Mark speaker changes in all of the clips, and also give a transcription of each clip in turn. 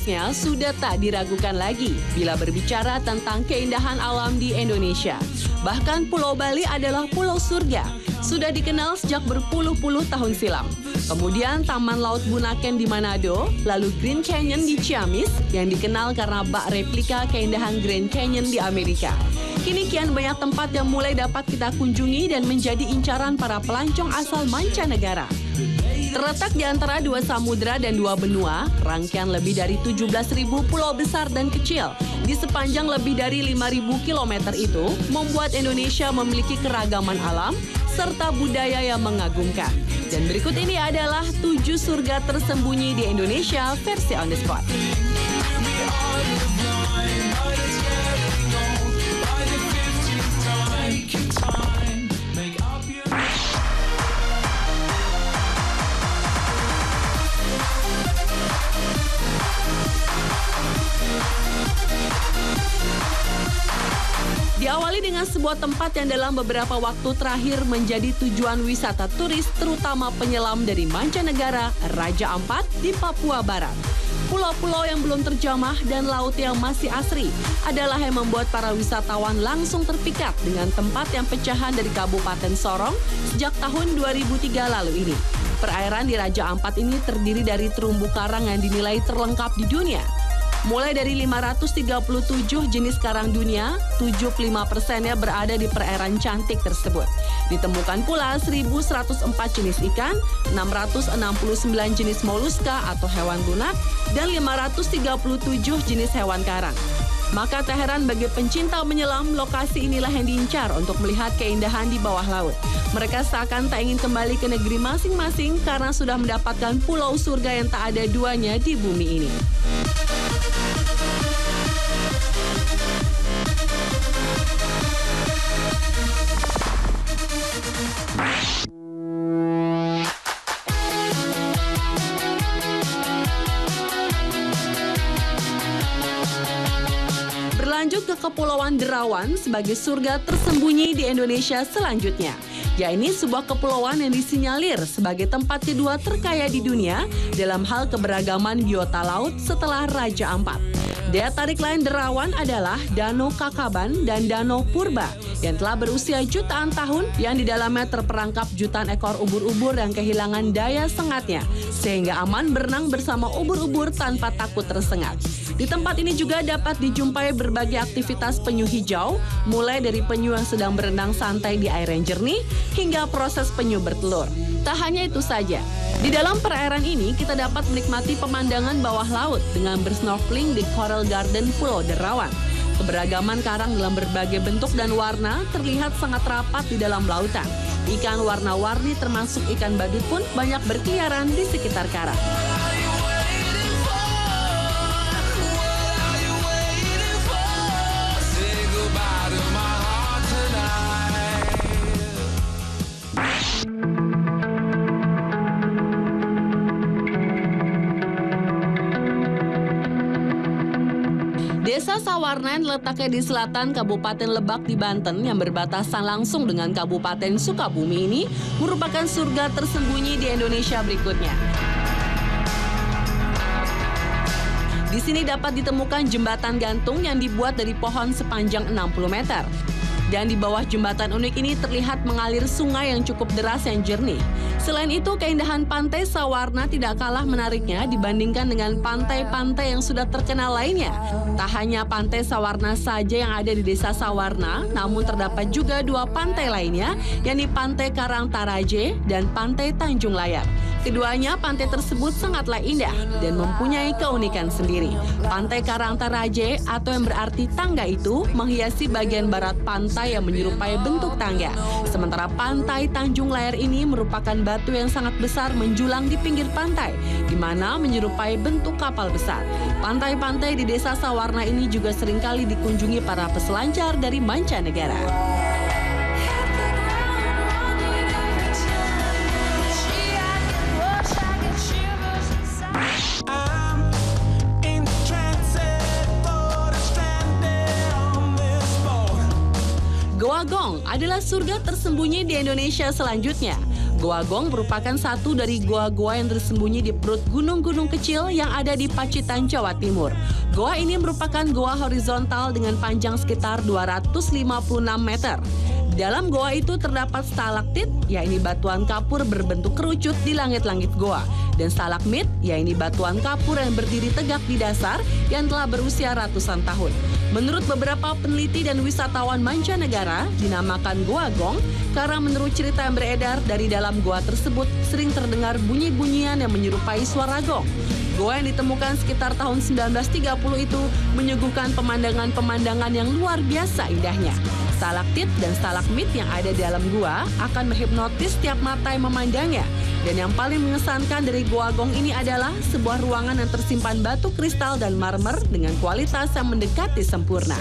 Speaker 1: seharusnya sudah tak diragukan lagi bila berbicara tentang keindahan alam di Indonesia. Bahkan Pulau Bali adalah pulau surga, sudah dikenal sejak berpuluh-puluh tahun silam. Kemudian Taman Laut Bunaken di Manado, lalu Green Canyon di Ciamis yang dikenal karena bak replika keindahan Grand Canyon di Amerika. Kini kian banyak tempat yang mulai dapat kita kunjungi dan menjadi incaran para pelancong asal mancanegara. Terletak di antara dua samudera dan dua benua, rangkaian lebih dari 17.000 pulau besar dan kecil di sepanjang lebih dari 5.000 km itu membuat Indonesia memiliki keragaman alam serta budaya yang mengagumkan. Dan berikut ini adalah 7 surga tersembunyi di Indonesia versi On The Spot. Diawali dengan sebuah tempat yang dalam beberapa waktu terakhir menjadi tujuan wisata turis terutama penyelam dari mancanegara, Raja Ampat di Papua Barat. Pulau-pulau yang belum terjamah dan laut yang masih asri adalah yang membuat para wisatawan langsung terpikat dengan tempat yang pecahan dari Kabupaten Sorong sejak tahun 2003 lalu ini. Perairan di Raja Ampat ini terdiri dari terumbu karang yang dinilai terlengkap di dunia. Mulai dari 537 jenis karang dunia, 75%-nya berada di perairan cantik tersebut. Ditemukan pula 1.104 jenis ikan, 669 jenis moluska atau hewan lunak, dan 537 jenis hewan karang. Maka tak heran bagi pencinta menyelam, lokasi inilah yang diincar untuk melihat keindahan di bawah laut. Mereka seakan tak ingin kembali ke negeri masing-masing karena sudah mendapatkan pulau surga yang tak ada duanya di bumi ini. Berlanjut ke Kepulauan Derawan sebagai surga tersembunyi di Indonesia selanjutnya. Yaitu sebuah kepulauan yang disinyalir sebagai tempat kedua terkaya di dunia dalam hal keberagaman biota laut setelah Raja Ampat. Daya tarik lain Derawan adalah Danau Kakaban dan Danau Purba yang telah berusia jutaan tahun yang di dalamnya terperangkap jutaan ekor ubur-ubur yang kehilangan daya sengatnya sehingga aman berenang bersama ubur-ubur tanpa takut tersengat. Di tempat ini juga dapat dijumpai berbagai aktivitas penyu hijau, mulai dari penyu yang sedang berenang santai di air yang jernih hingga proses penyu bertelur. Tak hanya itu saja, di dalam perairan ini kita dapat menikmati pemandangan bawah laut dengan bersnorkeling di Coral Garden Pulau Derawan. Keberagaman karang dalam berbagai bentuk dan warna terlihat sangat rapat di dalam lautan. Ikan warna-warni termasuk ikan badut pun banyak berkeliaran di sekitar karang. Desa Sawarna yang letaknya di selatan Kabupaten Lebak di Banten yang berbatasan langsung dengan Kabupaten Sukabumi ini merupakan surga tersembunyi di Indonesia berikutnya. Di sini dapat ditemukan jembatan gantung yang dibuat dari pohon sepanjang 60 meter. Dan di bawah jembatan unik ini terlihat mengalir sungai yang cukup deras yang jernih. Selain itu, keindahan pantai Sawarna tidak kalah menariknya dibandingkan dengan pantai-pantai yang sudah terkenal lainnya. Tak hanya pantai Sawarna saja yang ada di desa Sawarna, namun terdapat juga 2 pantai lainnya, yakni Pantai Karangtaraje dan Pantai Tanjung Layar. Keduanya pantai tersebut sangatlah indah dan mempunyai keunikan sendiri. Pantai Karangtaraje atau yang berarti tangga itu menghiasi bagian barat pantai yang menyerupai bentuk tangga. Sementara Pantai Tanjung Layar ini merupakan batu yang sangat besar menjulang di pinggir pantai, di mana menyerupai bentuk kapal besar. Pantai-pantai di desa Sawarna ini juga seringkali dikunjungi para peselancar dari mancanegara. Goa Gong adalah surga tersembunyi di Indonesia selanjutnya. Goa Gong merupakan satu dari goa-goa yang tersembunyi di perut gunung-gunung kecil yang ada di Pacitan, Jawa Timur. Goa ini merupakan goa horizontal dengan panjang sekitar 256 meter. Dalam goa itu terdapat stalaktit, yaitu batuan kapur berbentuk kerucut di langit-langit goa. Dan stalagmit, yaitu batuan kapur yang berdiri tegak di dasar yang telah berusia ratusan tahun. Menurut beberapa peneliti dan wisatawan mancanegara, dinamakan Goa Gong karena menurut cerita yang beredar dari dalam goa tersebut sering terdengar bunyi-bunyian yang menyerupai suara gong. Goa yang ditemukan sekitar tahun 1930 itu menyuguhkan pemandangan-pemandangan yang luar biasa indahnya. Stalaktit dan stalagmit yang ada di dalam gua akan menghipnotis setiap mata yang memandangnya. Dan yang paling mengesankan dari Goa Gong ini adalah sebuah ruangan yang tersimpan batu kristal dan marmer dengan kualitas yang mendekati sempurna.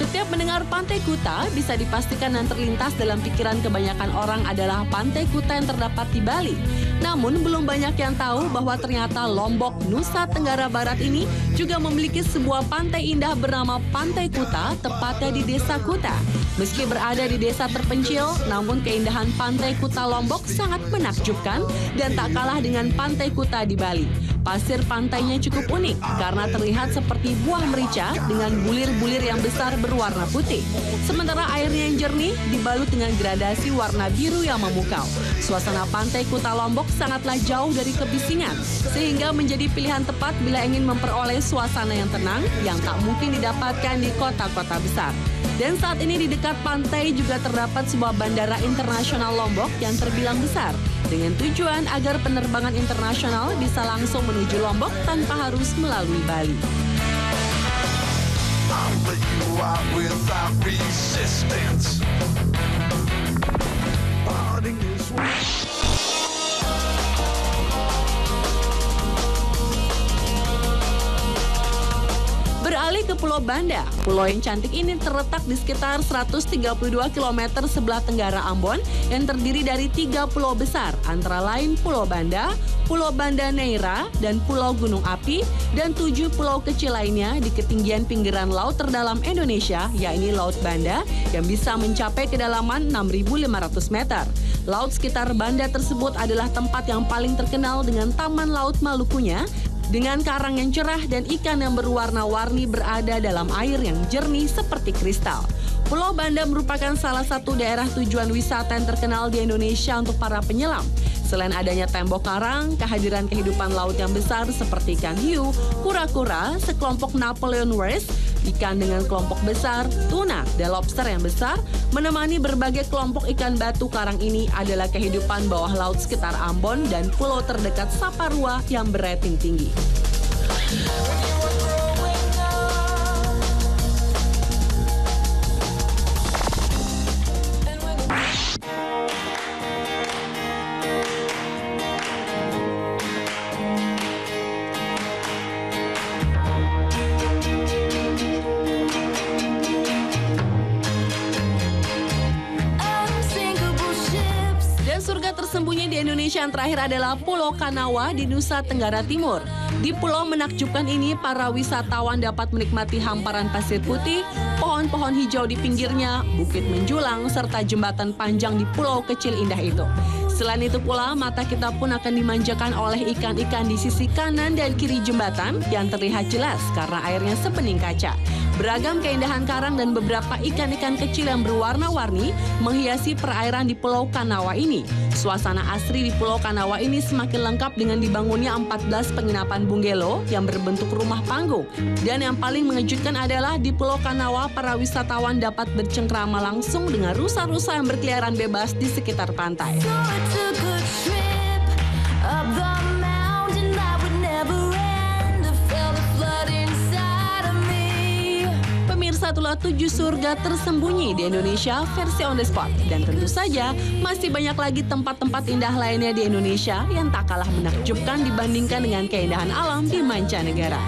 Speaker 1: Setiap mendengar Pantai Kuta, bisa dipastikan yang terlintas dalam pikiran kebanyakan orang adalah Pantai Kuta yang terdapat di Bali. Namun, belum banyak yang tahu bahwa ternyata Lombok, Nusa Tenggara Barat ini juga memiliki sebuah pantai indah bernama Pantai Kuta, tepatnya di Desa Kuta. Meski berada di desa terpencil, namun keindahan Pantai Kuta Lombok sangat menakjubkan dan tak kalah dengan Pantai Kuta di Bali. Pasir pantainya cukup unik karena terlihat seperti buah merica dengan bulir-bulir yang besar berwarna putih. Sementara airnya yang jernih dibalut dengan gradasi warna biru yang memukau. Suasana Pantai Kuta Lombok sangatlah jauh dari kebisingan, sehingga menjadi pilihan tepat bila ingin memperoleh suasana yang tenang yang tak mungkin didapatkan di kota-kota besar. Dan saat ini di dekat pantai juga terdapat sebuah bandara internasional Lombok yang terbilang besar, dengan tujuan agar penerbangan internasional bisa langsung menuju Lombok tanpa harus melalui Bali. Beralih ke Pulau Banda. Pulau yang cantik ini terletak di sekitar 132 km sebelah tenggara Ambon yang terdiri dari 3 pulau besar, antara lain Pulau Banda, Pulau Banda Neira, dan Pulau Gunung Api, dan 7 pulau kecil lainnya di ketinggian pinggiran laut terdalam Indonesia, yakni Laut Banda, yang bisa mencapai kedalaman 6.500 meter. Laut sekitar Banda tersebut adalah tempat yang paling terkenal dengan Taman Laut Malukunya, dengan karang yang cerah dan ikan yang berwarna-warni berada dalam air yang jernih seperti kristal. Pulau Banda merupakan salah satu daerah tujuan wisata yang terkenal di Indonesia untuk para penyelam. Selain adanya tembok karang, kehadiran kehidupan laut yang besar seperti ikan hiu, kura-kura, sekelompok Napoleon whales, ikan dengan kelompok besar, tuna, dan lobster yang besar, menemani berbagai kelompok ikan batu karang ini adalah kehidupan bawah laut sekitar Ambon dan pulau terdekat Saparua yang berating tinggi. Surga tersembunyi di Indonesia yang terakhir adalah Pulau Kanawa di Nusa Tenggara Timur. Di pulau menakjubkan ini, para wisatawan dapat menikmati hamparan pasir putih, pohon-pohon hijau di pinggirnya, bukit menjulang, serta jembatan panjang di pulau kecil indah itu. Selain itu pula, mata kita pun akan dimanjakan oleh ikan-ikan di sisi kanan dan kiri jembatan yang terlihat jelas karena airnya sebening kaca. Beragam keindahan karang dan beberapa ikan-ikan kecil yang berwarna-warni menghiasi perairan di Pulau Kanawa ini. Suasana asri di Pulau Kanawa ini semakin lengkap dengan dibangunnya 14 penginapan bungalow yang berbentuk rumah panggung. Dan yang paling mengejutkan adalah di Pulau Kanawa, para wisatawan dapat bercengkrama langsung dengan rusa-rusa yang berkeliaran bebas di sekitar pantai. Pemirsa, itulah 7 surga tersembunyi di Indonesia versi on the spot. Dan tentu saja masih banyak lagi tempat-tempat indah lainnya di Indonesia yang tak kalah menakjubkan dibandingkan dengan keindahan alam di mancanegara.